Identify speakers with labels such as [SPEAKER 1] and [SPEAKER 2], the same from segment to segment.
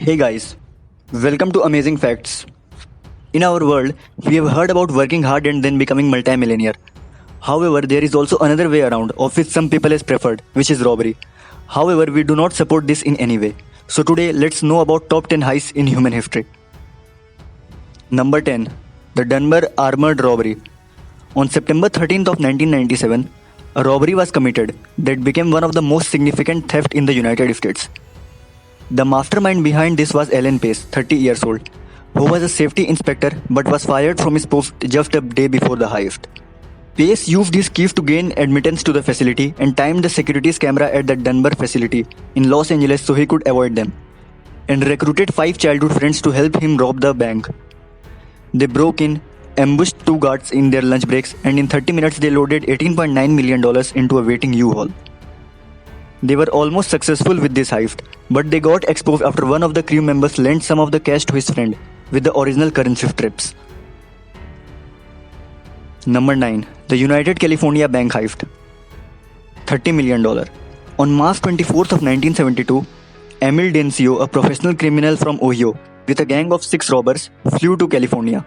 [SPEAKER 1] Hey guys, welcome to Amazing Facts. In our world, we have heard about working hard and then becoming multimillionaire. However, there is also another way around, of which some people has preferred, which is robbery. However, we do not support this in any way. So today, let's know about top 10 heists in human history. Number 10, the Dunbar Armored Robbery. On September 13th of 1997, a robbery was committed that became one of the most significant theft in the United States. The mastermind behind this was Alan Pace, 30 years old, who was a safety inspector but was fired from his post just a day before the heist. Pace used his keys to gain admittance to the facility and timed the security's camera at the Dunbar facility in Los Angeles so he could avoid them, and recruited 5 childhood friends to help him rob the bank. They broke in, ambushed 2 guards in their lunch breaks, and in 30 minutes they loaded $18.9 million into a waiting U-Haul. They were almost successful with this heist, but they got exposed after one of the crew members lent some of the cash to his friend with the original currency strips. Number 9. The United California Bank Heist. $30 million. On March 24th of 1972, Emil Dencio, a professional criminal from Ohio, with a gang of 6 robbers, flew to California.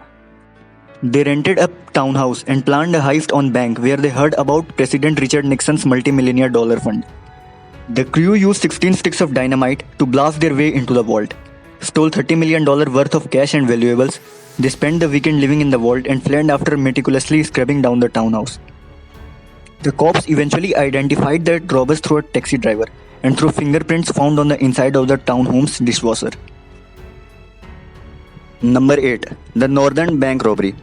[SPEAKER 1] They rented a townhouse and planned a heist on bank where they heard about President Richard Nixon's multi-millionaire dollar fund. The crew used 16 sticks of dynamite to blast their way into the vault, stole $30 million worth of cash and valuables. They spent the weekend living in the vault and fled after meticulously scrubbing down the townhouse. The cops eventually identified the robbers through a taxi driver and through fingerprints found on the inside of the townhome's dishwasher. Number 8. The Northern Bank Robbery.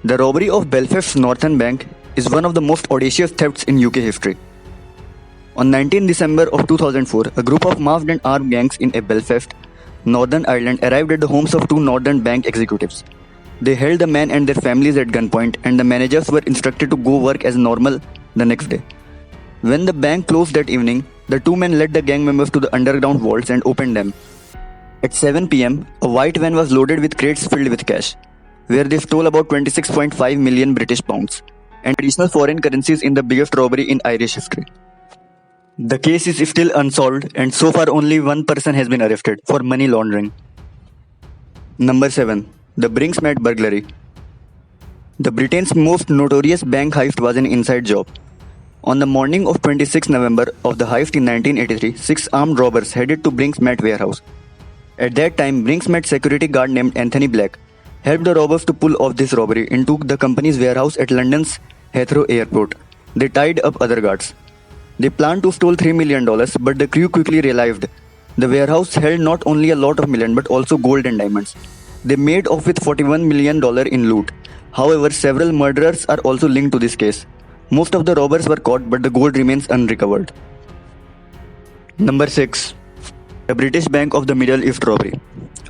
[SPEAKER 1] The robbery of Belfast's Northern Bank is one of the most audacious thefts in UK history. On 19 December of 2004, a group of masked and armed gangs in Belfast, Northern Ireland arrived at the homes of 2 Northern Bank executives. They held the men and their families at gunpoint, and the managers were instructed to go work as normal the next day. When the bank closed that evening, the 2 men led the gang members to the underground vaults and opened them. At 7 p.m., a white van was loaded with crates filled with cash, where they stole about 26.5 million British pounds and additional foreign currencies in the biggest robbery in Irish history. The case is still unsolved, and so far only one person has been arrested for money laundering. Number 7. The Brink's-Mat Burglary. The Britain's most notorious bank heist was an inside job. On the morning of 26 November of the heist in 1983, 6 armed robbers headed to Brink's-Mat warehouse. At that time, Brink's-Mat security guard named Anthony Black helped the robbers to pull off this robbery into the company's warehouse at London's Heathrow Airport. They tied up other guards. They planned to steal $3 million, but the crew quickly realized the warehouse held not only a lot of million but also gold and diamonds. They made off with $41 million in loot. However, several murderers are also linked to this case. Most of the robbers were caught, but the gold remains unrecovered. Number 6. The British Bank of the Middle East Robbery.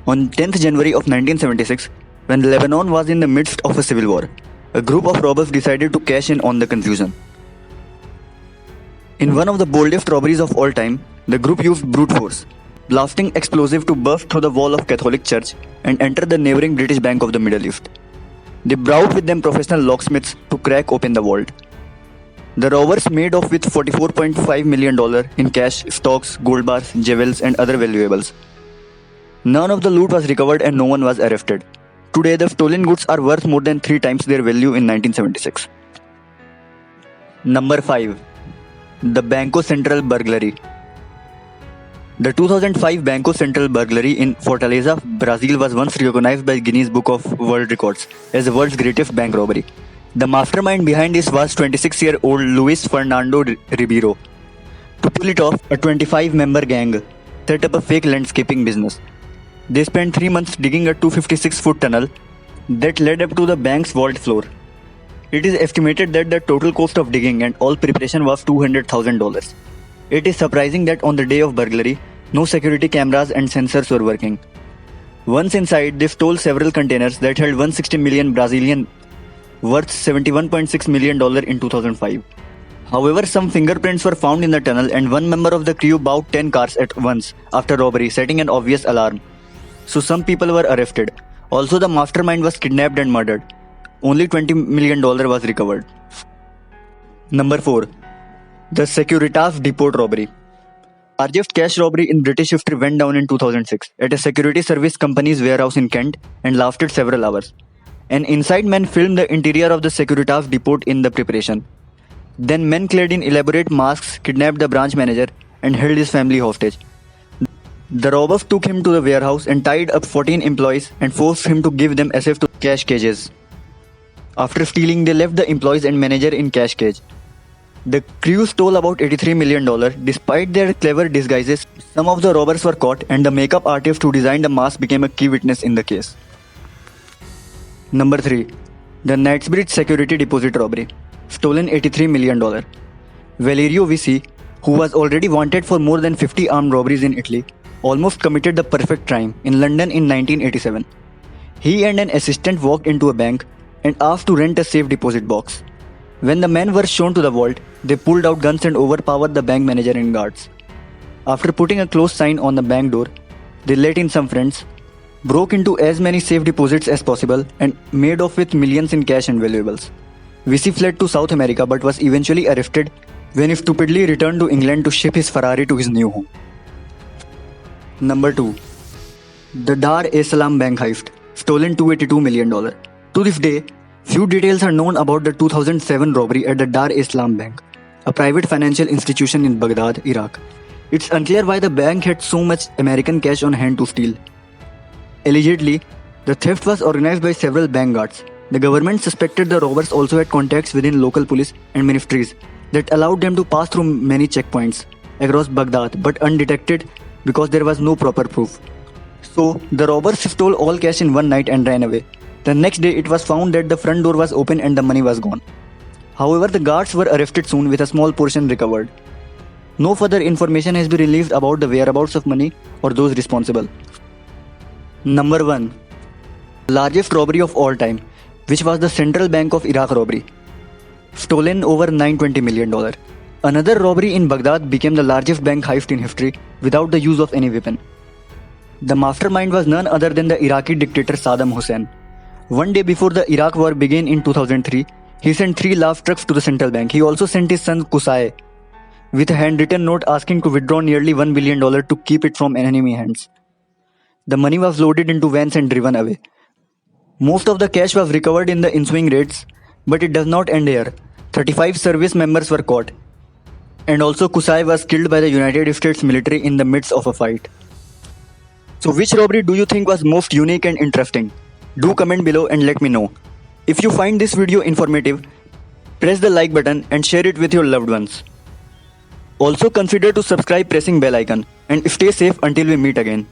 [SPEAKER 1] On 10th January of 1976, when Lebanon was in the midst of a civil war, a group of robbers decided to cash in on the confusion. In one of the boldest robberies of all time, the group used brute force, blasting explosive to burst through the wall of Catholic Church and enter the neighboring British Bank of the Middle East. They brought with them professional locksmiths to crack open the vault. The robbers made off with $44.5 million in cash, stocks, gold bars, jewels, and other valuables. None of the loot was recovered and no one was arrested. Today, the stolen goods are worth more than 3 times their value in 1976. Number 5. The Banco Central Burglary. The 2005 Banco Central burglary in Fortaleza, Brazil was once recognized by Guinness Book of World Records as the world's greatest bank robbery. The mastermind behind this was 26-year-old Luis Fernando Ribeiro. To pull it off, a 25-member gang set up a fake landscaping business. They spent 3 months digging a 256-foot tunnel that led up to the bank's vault floor. It is estimated that the total cost of digging and all preparation was $200,000. It is surprising that on the day of burglary, no security cameras and sensors were working. Once inside, they stole several containers that held 160 million Brazilian, worth $71.6 million in 2005. However, some fingerprints were found in the tunnel and one member of the crew bought 10 cars at once after robbery, setting an obvious alarm. So some people were arrested. Also, the mastermind was kidnapped and murdered. Only $20 million was recovered. Number 4. The Securitas Depot Robbery. Largest cash robbery in British history went down in 2006 at a security service company's warehouse in Kent and lasted several hours. An inside man filmed the interior of the Securitas depot in the preparation. Then men clad in elaborate masks kidnapped the branch manager and held his family hostage. The robbers took him to the warehouse and tied up 14 employees and forced him to give them access to cash cages. After stealing, they left the employees and manager in cash cage. The crew stole about $83 million. Despite their clever disguises, some of the robbers were caught and the makeup artist who designed the mask became a key witness in the case. Number 3. The Knightsbridge Security Deposit Robbery. Stolen $83 million. Valerio Vissi, who was already wanted for more than 50 armed robberies in Italy, almost committed the perfect crime in London in 1987. He and an assistant walked into a bank and asked to rent a safe deposit box. When the men were shown to the vault, they pulled out guns and overpowered the bank manager and guards. After putting a closed sign on the bank door, they let in some friends, broke into as many safe deposits as possible, and made off with millions in cash and valuables. Vissi fled to South America but was eventually arrested when he stupidly returned to England to ship his Ferrari to his new home. Number 2. The Dar es Salaam Bank Heist. Stolen $282 million. To this day, few details are known about the 2007 robbery at the Dar es Salaam Bank, a private financial institution in Baghdad, Iraq. It's unclear why the bank had so much American cash on hand to steal. Allegedly, the theft was organized by several bank guards. The government suspected the robbers also had contacts within local police and ministries that allowed them to pass through many checkpoints across Baghdad but undetected because there was no proper proof. So, the robbers stole all cash in one night and ran away. The next day, it was found that the front door was open and the money was gone. However, the guards were arrested soon with a small portion recovered. No further information has been released about the whereabouts of money or those responsible. Number 1. Largest robbery of all time, which was the Central Bank of Iraq robbery. Stolen over $920 million. Another robbery in Baghdad became the largest bank heist in history without the use of any weapon. The mastermind was none other than the Iraqi dictator Saddam Hussein. One day before the Iraq war began in 2003, he sent 3 large trucks to the central bank. He also sent his son Qusay with a handwritten note asking to withdraw nearly $1 billion to keep it from enemy hands. The money was loaded into vans and driven away. Most of the cash was recovered in the ensuing raids, but it does not end here. 35 service members were caught, and also Qusay was killed by the United States military in the midst of a fight. So which robbery do you think was most unique and interesting? Do comment below and let me know. If you find this video informative, press the like button and share it with your loved ones. Also consider to subscribe pressing bell icon and stay safe until we meet again.